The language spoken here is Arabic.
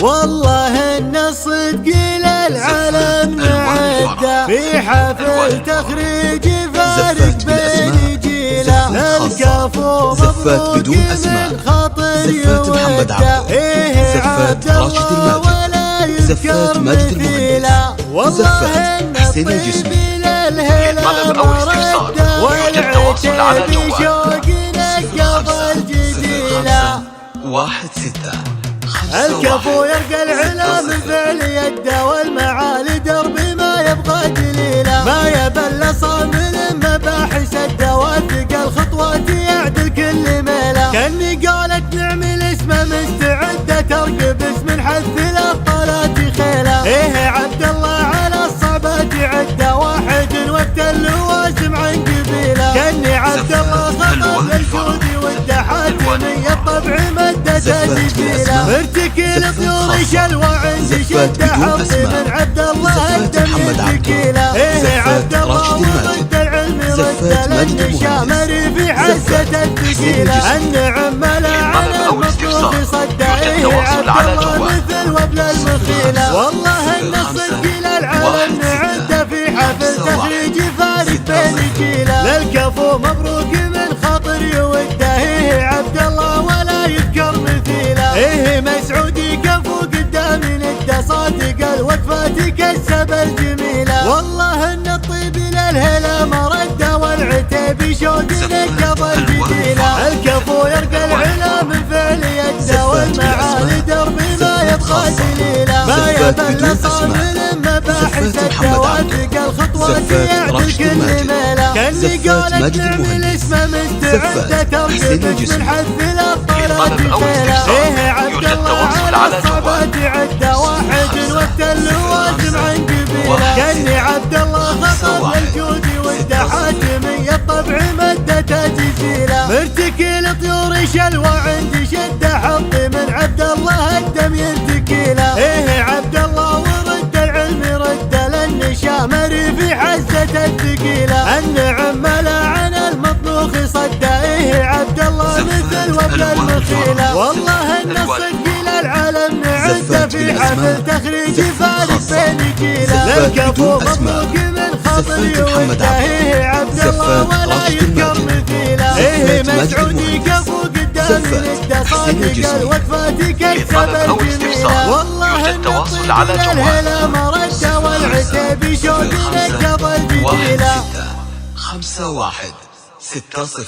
والله ان الصدق للعالم نعده في حفل تخريج فارق بين جيله للكفو مبروك من خاطر يوده ايه عبد الله ولا يذكر مثيله والله ان الطيب للهلا مرده والعتيب شوق نقض الجديله 16 الكفو يرقى العلا من فعل يده والمعالي دربي ما يبغى دليله ما يبل صامل مباحث الدواثق الخطوات يعدل كل ميله كاني قالت نعمل اسمه مستعده ترقب اسم حث الابطالات خيله ايه عبد الله على الصعبات عده واحد وقت اللوازم عن قبيله كاني عبد الله خطب للجودي والدحاتمي الطبع مده تسجيله ارتكل طيور شلوى عندي شده حظي من عبد الله الدم يرتكيله ايه عبد الله ورد العلم رد للنشامر في حسه الثقيله النعم ملا على المطلوب صده ايه عبد الله مثل وبل المخيله والله ان الصدق للعالم نعده في حفل تخريج فارق بين جيله للكفو مبروك من خاطر يوده ايه عبد الله ولا يذكر مثيله ايه مسعودي كفو قدامي نده صادق الوقفات كسب الجميله والله ان الطيب للهلا مرده والعتيب شوق نقض الجديله الكفو يرقى العلا من فعل يده والمعالي دربي ما يبغى دليله ما يبل صامل مباحث الدواثق الخطوات يعدل كل ميله كاني قالت نعمل اسمه مستعده ترقب اسم حث الابطالات خيله ايه عبد الله على الصعبات عده واحد وقت اللوازم عن قبيله كاني عبد الله خطب للجودي والدحاتمي الطبع مده تسجيله مرتكل طيور شلوى عندي شده حظي من عبد الله الدم يرتكيله ايه عبد الله ورد العلم رد للنشامر في حسه الثقيله النعم ملا عن المطبوخ صده ايه عبد الله مثل وبل المخيله والله ان الصدق للعالم نعده في حفل تخريج فارق بين جيله للكفو مبروك من خاطر يوده ايه عبد الله ولا يذكر مثيله ايه مسعودي كفو قدامي نده صادق الوقفات كسب الجميله والله ان الطيب للهلا مرده والعتيب شوق نقض الجديله 5 1 6 0